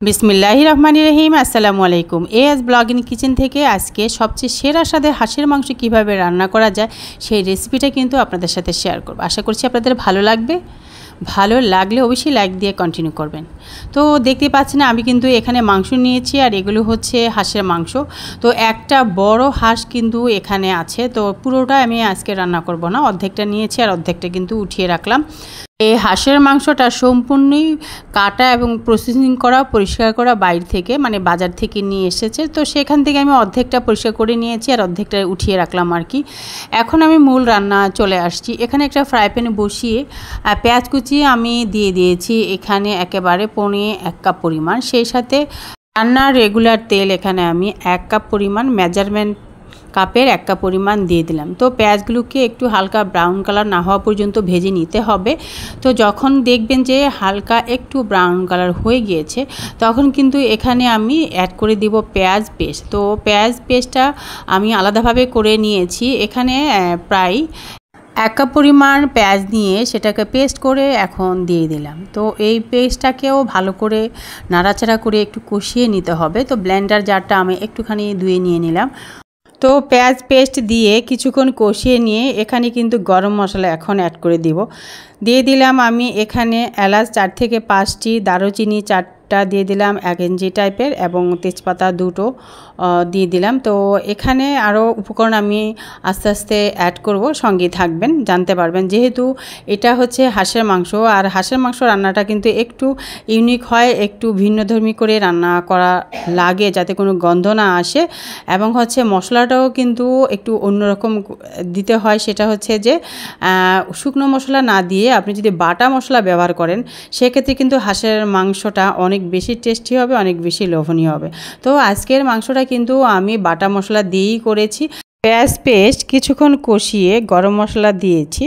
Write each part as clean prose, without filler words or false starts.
বিসমিল্লাহির রহমানির রহিম। আসসালামু আলাইকুম। এএস ব্লগ ইন কিচেন থেকে আজকে সবচেয়ে সেরা স্বাদের হাঁসের মাংস কিভাবে রান্না করা যায় সেই রেসিপিটা কিন্তু আপনাদের সাথে শেয়ার করব। আশা করছি আপনাদের ভালো লাগবে। ভালো লাগলে অবশ্যই লাইক দিয়ে কন্টিনিউ করবেন। তো দেখতে পাচ্ছেন আমি কিন্তু এখানে মাংস নিয়েছি, আর এগুলো হচ্ছে হাঁসের মাংস। তো একটা বড় হাঁস কিন্তু এখানে আছে, তো পুরোটা আমি আজকে রান্না করব না, অর্ধেকটা নিয়েছি আর অর্ধেকটা কিন্তু উঠিয়ে রাখলাম। এই হাঁসের মাংসটা সম্পূর্ণই কাটা এবং প্রসেসিং করা, পরিষ্কার করা বাইরে থেকে, মানে বাজার থেকে নিয়ে এসেছে। তো সেখান থেকে আমি অর্ধেকটা পরিষ্কার করে নিয়েছি আর অর্ধেকটা উঠিয়ে রাখলাম আর কি। এখন আমি মূল রান্না চলে আসছি। এখানে একটা ফ্রাই প্যানে বসিয়ে পেঁয়াজ কুচি আমি দিয়ে দিয়েছি এখানে একেবারে 1 কাপ পরিমাণ। সেই সাথে রান্নার রেগুলার তেল এখানে আমি 1 কাপ পরিমাণ, মেজারমেন্ট কাপের 1 কাপ পরিমাণ দিয়ে দিলাম। তো পেঁয়াজগুলোকে একটু হালকা ব্রাউন কালার না হওয়া পর্যন্ত ভেজে নিতে হবে। তো যখন দেখবেন যে হালকা একটু ব্রাউন কালার হয়ে গিয়েছে, তখন কিন্তু এখানে আমি অ্যাড করে দিব পেঁয়াজ পেস্ট। তো পেঁয়াজ পেস্টটা আমি আলাদাভাবে করে নিয়েছি। এখানে প্রায় 1 কাপ পরিমাণ পেঁয়াজ নিয়ে সেটাকে পেস্ট করে এখন দিয়ে দিলাম। তো এই পেস্টটাকেও ভালো করে নাড়াচাড়া করে একটু কষিয়ে নিতে হবে। তো ব্লেন্ডার জারটা আমি একটুখানি ধুয়ে নিয়ে নিলাম। তো পেঁয়াজ পেস্ট দিয়ে কিছুক্ষণ কষিয়ে নিয়ে এখানে কিন্তু গরম মশলা এখন অ্যাড করে দিয়ে দিলাম আমি এখানে এলাচ 4 থেকে 5টি, দারুচিনি 4টা দিয়ে দিলাম 1 ইঞ্চি টাইপের, এবং তেজপাতা 2টো দিয়ে দিলাম। তো এখানে আরও উপকরণ আমি আস্তে আস্তে অ্যাড করব, সঙ্গে থাকবেন, জানতে পারবেন। যেহেতু এটা হচ্ছে হাঁসের মাংস, আর হাঁসের মাংস রান্নাটা কিন্তু একটু ইউনিক হয়, একটু ভিন্নধর্মী করে রান্না করা লাগে যাতে কোনো গন্ধ না আসে, এবং হচ্ছে মশলাটাও কিন্তু একটু অন্যরকম দিতে হয়। সেটা হচ্ছে যে শুকনো মশলা না দিয়ে আপনি যদি বাটা মশলা ব্যবহার করেন, সেক্ষেত্রে কিন্তু হাঁসের মাংসটা অনেক বেশি টেস্টি হবে, অনেক বেশি লোভনীয় হবে। তো আজকের মাংসটা কিন্তু আমি বাটা মশলা দিয়েই করেছি। পেঁয়াজ পেস্ট কিছুক্ষণ কষিয়ে গরম মশলা দিয়েছি,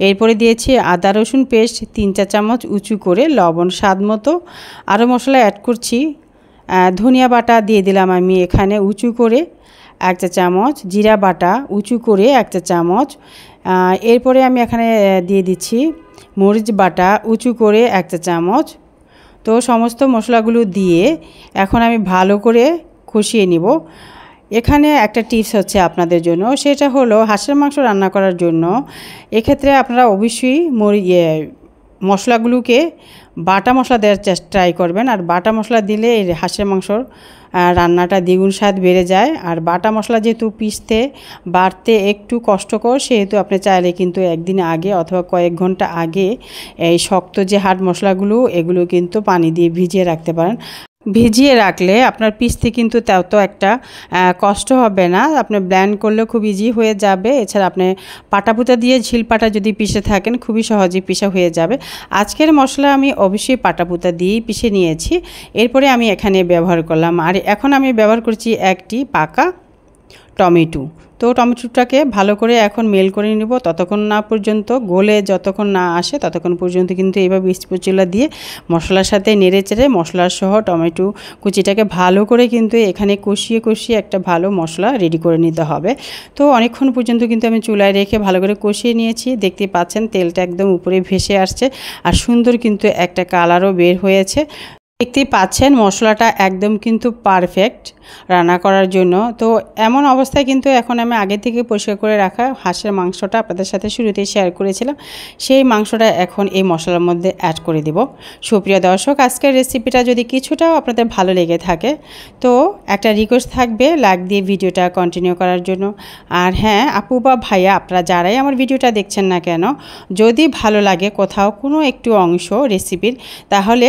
এরপরে দিয়েছি আদা রসুন পেস্ট 3 চা চামচ উঁচু করে, লবণ স্বাদ মতো, আরও মশলা অ্যাড করছি। ধনিয়া বাটা দিয়ে দিলাম আমি এখানে উঁচু করে 1 চা চামচ, জিরা বাটা উঁচু করে 1 চা চামচ, এরপরে আমি এখানে দিয়ে দিচ্ছি মরিচ বাটা উঁচু করে 1 চা চামচ। তো সমস্ত মশলাগুলো দিয়ে এখন আমি ভালো করে কষিয়ে নিব। এখানে একটা টিপস হচ্ছে আপনাদের জন্য, সেটা হলো হাঁসের মাংস রান্না করার জন্য এক্ষেত্রে আপনারা অবশ্যই মশলাগুলোকে বাটা মশলা দেওয়ার ট্রাই করবেন। আর বাটা মশলা দিলে এই হাঁসের মাংসর রান্নাটা দ্বিগুণ স্বাদ বেড়ে যায়। আর বাটা মশলা যেহেতু পিষতে বাড়তে একটু কষ্টকর, সেহেতু আপনি চাইলে কিন্তু একদিন আগে অথবা কয়েক ঘন্টা আগে এই শক্ত যে হার্ড মশলাগুলো, এগুলো কিন্তু পানি দিয়ে ভিজিয়ে রাখতে পারেন। ভিজিয়ে রাখলে আপনার পিষতে কিন্তু তত একটা কষ্ট হবে না, আপনি ব্লেন্ড করলে খুব ইজি হয়ে যাবে। এছাড়া আপনি পাটাপুতা দিয়ে ঝিলপাটা যদি পিষে থাকেন, খুবই সহজেই পিষা হয়ে যাবে। আজকের মশলা আমি অবশ্যই পাটাপুতা দিয়েই পিষে নিয়েছি, এরপরে আমি এখানে ব্যবহার করলাম। আর এখন আমি ব্যবহার করছি একটি পাকা টমেটো। তো টমেটোটাকে ভালো করে এখন মেল করে নেব, ততক্ষণ না পর্যন্ত গলে যতক্ষণ না আসে ততক্ষণ পর্যন্ত কিন্তু এইভাবে স্প্যাচুলা দিয়ে মশলার সাথে নেড়ে চেড়ে মশলার সহ টমেটো কুচিটাকে ভালো করে কিন্তু এখানে কষিয়ে কষিয়ে একটা ভালো মশলা রেডি করে নিতে হবে। তো অনেকক্ষণ পর্যন্ত কিন্তু আমি চুলায় রেখে ভালো করে কষিয়ে নিয়েছি। দেখতে পাচ্ছেন তেলটা একদম উপরে ভেসে আসছে, আর সুন্দর কিন্তু একটা কালারও বের হয়েছে। দেখতেই পাচ্ছেন মশলাটা একদম কিন্তু পারফেক্ট রান্না করার জন্য। তো এমন অবস্থায় কিন্তু এখন আমি আগে থেকে পরিষ্কার করে রাখা হাঁসের মাংসটা আপনাদের সাথে শুরুতেই শেয়ার করেছিলাম, সেই মাংসটা এখন এই মশলার মধ্যে অ্যাড করে দেব। সুপ্রিয় দর্শক, আজকের রেসিপিটা যদি কিছুটাও আপনাদের ভালো লেগে থাকে, তো একটা রিকোয়েস্ট থাকবে লাইক দিয়ে ভিডিওটা কন্টিনিউ করার জন্য। আর হ্যাঁ, আপু বা ভাইয়া আপনারা যারাই আমার ভিডিওটা দেখছেন না কেন, যদি ভালো লাগে কোথাও কোনো একটু অংশ রেসিপির, তাহলে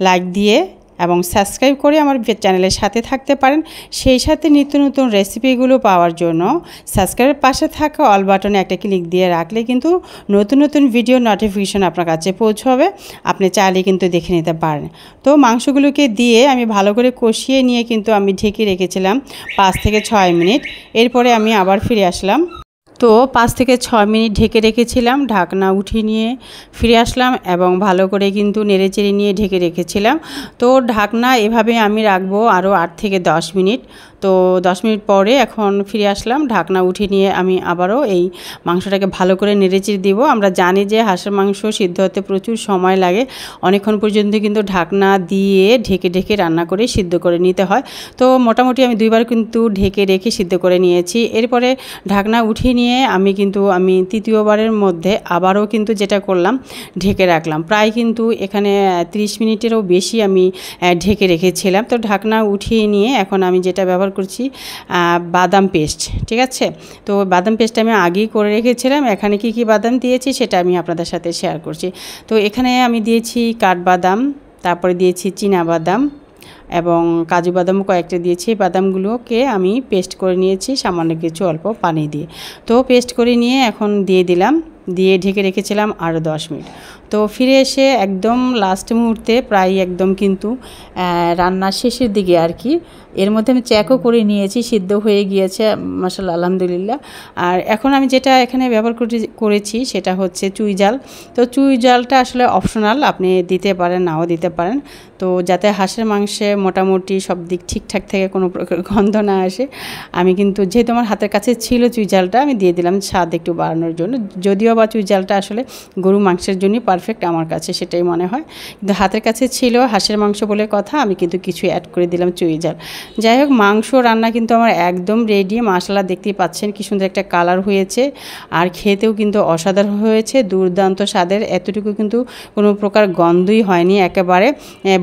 লাইক দিয়ে এবং সাবস্ক্রাইব করে আমার চ্যানেলের সাথে থাকতে পারেন। সেই সাথে নিত্য নতুন রেসিপিগুলো পাওয়ার জন্য সাবস্ক্রাইবের পাশে থাকা অল বাটনে একটা ক্লিক দিয়ে রাখলে কিন্তু নতুন নতুন ভিডিও নোটিফিকেশন আপনার কাছে পৌঁছবে, আপনি চাইলে কিন্তু দেখে নিতে পারেন। তো মাংসগুলোকে দিয়ে আমি ভালো করে কষিয়ে নিয়ে কিন্তু আমি ঢেকে রেখেছিলাম 5 থেকে 6 মিনিট। এরপরে আমি আবার ফিরে আসলাম। তো 5 থেকে 6 মিনিট ঢেকে রেখেছিলাম, ঢাকনা উঠিয়ে নিয়ে ফিরে আসলাম এবং ভালো করে কিন্তু নেড়েচেড়ে নিয়ে ঢেকে রেখেছিলাম। তো ঢাকনা এভাবে আমি রাখবো আরও 8 থেকে 10 মিনিট। তো 10 মিনিট পরে এখন ফিরে আসলাম, ঢাকনা উঠিয়ে নিয়ে আমি আবারও এই মাংসটাকে ভালো করে নেড়েচেড়ে দিব। আমরা জানি যে হাঁসের মাংস সিদ্ধ হতে প্রচুর সময় লাগে, অনেকক্ষণ পর্যন্ত কিন্তু ঢাকনা দিয়ে ঢেকে ঢেকে রান্না করে সিদ্ধ করে নিতে হয়। তো মোটামুটি আমি 2বার কিন্তু ঢেকে রেখে সিদ্ধ করে নিয়েছি। এরপরে ঢাকনা উঠিয়ে নিয়ে আমি তৃতীয়বারের মধ্যে আবারও কিন্তু যেটা করলাম, ঢেকে রাখলাম। প্রায় কিন্তু এখানে 30 মিনিটেরও বেশি আমি ঢেকে রেখেছিলাম। তো ঢাকনা উঠিয়ে নিয়ে এখন আমি যেটা ব্যবহার করছি বাদাম পেস্ট, ঠিক আছে। তো বাদাম পেস্ট আমি আগেই করে রেখেছিলাম। এখানে কি কি বাদাম দিয়েছি সেটা আমি আপনাদের সাথে শেয়ার করছি। তো এখানে আমি দিয়েছি কাঠবাদাম, তারপরে দিয়েছি চীনা বাদাম এবং কাজু বাদামও কয়েকটা দিয়েছি। বাদামগুলোকে আমি পেস্ট করে নিয়েছি সামান্য কিছু অল্প পানি দিয়ে। তো পেস্ট করে নিয়ে এখন দিয়ে দিলাম, দিয়ে ঢেকে রেখেছিলাম আরও 10 মিনিট। তো ফিরে এসে একদম লাস্ট মুহূর্তে প্রায় একদম কিন্তু রান্নার শেষের দিকে আর কি, এর মধ্যে আমি চেকও করে নিয়েছি, সিদ্ধ হয়ে গিয়েছে মাশাআল্লাহ আলহামদুলিল্লাহ। আর এখন আমি যেটা এখানে ব্যবহার করেছি সেটা হচ্ছে চুই ঝাল। তো চুই ঝালটা আসলে অপশনাল, আপনি দিতে পারেন নাও দিতে পারেন। তো যাতে হাঁসের মাংসে মোটামুটি সব দিক ঠিকঠাক থেকে কোনো প্রকার গন্ধ না আসে, আমি কিন্তু যেহেতু আমার হাতের কাছে ছিল চুই ঝালটা, আমি দিয়ে দিলাম স্বাদ একটু বাড়ানোর জন্য। যদিও বা চুই ঝালটা আসলে গরু মাংসের জন্যই পারফেক্ট, আমার কাছে সেটাই মনে হয়। কিন্তু হাতের কাছে ছিল হাঁসের মাংস বলে কথা, আমি কিন্তু কিছু অ্যাড করে দিলাম চুই ঝাল। যাই হোক, মাংস রান্না কিন্তু আমার একদম রেডি। মাশাআল্লাহ দেখতেই পাচ্ছেন কি সুন্দর একটা কালার হয়েছে, আর খেতেও কিন্তু অসাধারণ হয়েছে, দুর্দান্ত স্বাদের। এতটুকু কিন্তু কোনো প্রকার গন্ধই হয়নি, একেবারে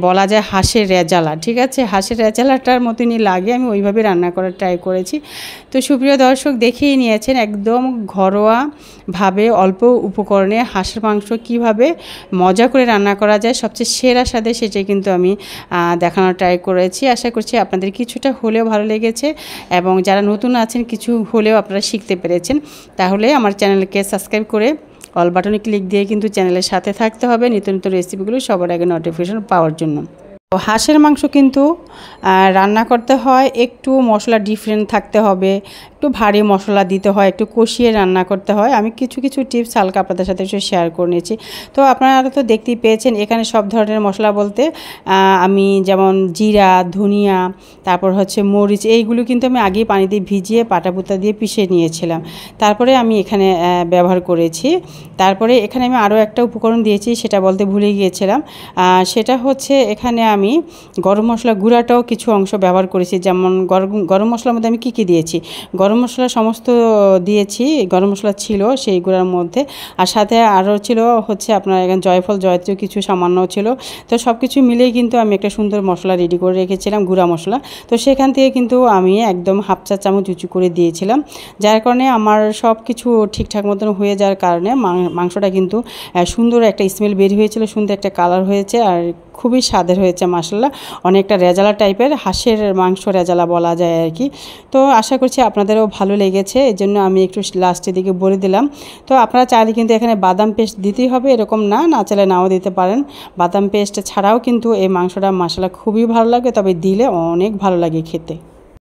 বলা যায় হাঁসের রেজালা, ঠিক আছে। হাঁসের রেজালাটার মতনই লাগে, আমি ওইভাবে রান্না করার ট্রাই করেছি। তো সুপ্রিয় দর্শক, দেখেই নিয়েছেন একদম ঘরোয়াভাবে অল্প উপকরণে হাঁসের মাংস কীভাবে মজা করে রান্না করা যায় সবচেয়ে সেরা স্বাদে, সেটাই কিন্তু আমি দেখানোর ট্রাই করেছি। আশা করছি আপনাদের কিছুটা হলেও ভালো লেগেছে, এবং যারা নতুন আছেন কিছু হলেও আপনারা শিখতে পেরেছেন। তাহলে আমার চ্যানেলকে সাবস্ক্রাইব করে অল বাটনে ক্লিক দিয়ে কিন্তু চ্যানেলের সাথে থাকতে হবে, নিত্য নতুন রেসিপিগুলো সবার আগে নোটিফিকেশন পাওয়ার জন্য। হাঁসের মাংস কিন্তু রান্না করতে হয় একটু মশলা ডিফারেন্ট থাকতে হবে, একটু ভারী মশলা দিতে হয়, একটু কষিয়ে রান্না করতে হয়। আমি কিছু কিছু টিপস হালকা আপনাদের সাথে একটু শেয়ার করে নিয়েছি। তো আপনারা তো দেখতেই পেয়েছেন এখানে সব ধরনের মশলা বলতে আমি যেমন জিরা, ধনিয়া, তারপর হচ্ছে মরিচ, এইগুলো কিন্তু আমি আগেই পানি দিয়ে ভিজিয়ে পাটাপুতা দিয়ে পিষে নিয়েছিলাম, তারপরে আমি এখানে ব্যবহার করেছি। তারপরে এখানে আমি আরও একটা উপকরণ দিয়েছি, সেটা বলতে ভুলে গিয়েছিলাম। সেটা হচ্ছে এখানে আমি গরম মশলা গুঁড়াটাও কিছু অংশ ব্যবহার করেছি। যেমন গরম মশলার মধ্যে আমি কী দিয়েছি, গরম মশলা সমস্ত দিয়েছি, গরম মশলা ছিল সেই গুঁড়ার মধ্যে। আর সাথে আরও ছিল হচ্ছে আপনার এখানে জয়ফল, জয়ত্রী কিছু সামান্য ছিল। তো সব কিছু মিলেই কিন্তু আমি একটা সুন্দর মশলা রেডি করে রেখেছিলাম, গুঁড়া মশলা। তো সেখান থেকে কিন্তু আমি একদম হাফ চা চামচ উঁচু করে দিয়েছিলাম, যার কারণে আমার সব কিছু ঠিকঠাক মতন হয়ে যাওয়ার কারণে মাংসটা কিন্তু সুন্দর একটা স্মেল বের হয়েছিল, সুন্দর একটা কালার হয়েছে, আর খুবই স্বাদের হয়েছে মাশাআল্লাহ। অনেকটা রেজালা টাইপের, হাঁসের মাংস রেজালা বলা যায় আর কি। তো আশা করছি আপনাদেরও ভালো লেগেছে, এই জন্য আমি একটু লাস্টের দিকে বলে দিলাম। তো আপনারা চাইলে কিন্তু এখানে বাদাম পেস্ট দিতেই হবে এরকম না, না চাইলে নাও দিতে পারেন। বাদাম পেস্ট ছাড়াও কিন্তু এই মাংসটা মাশাআল্লাহ খুবই ভালো লাগে, তবে দিলে অনেক ভালো লাগে খেতে।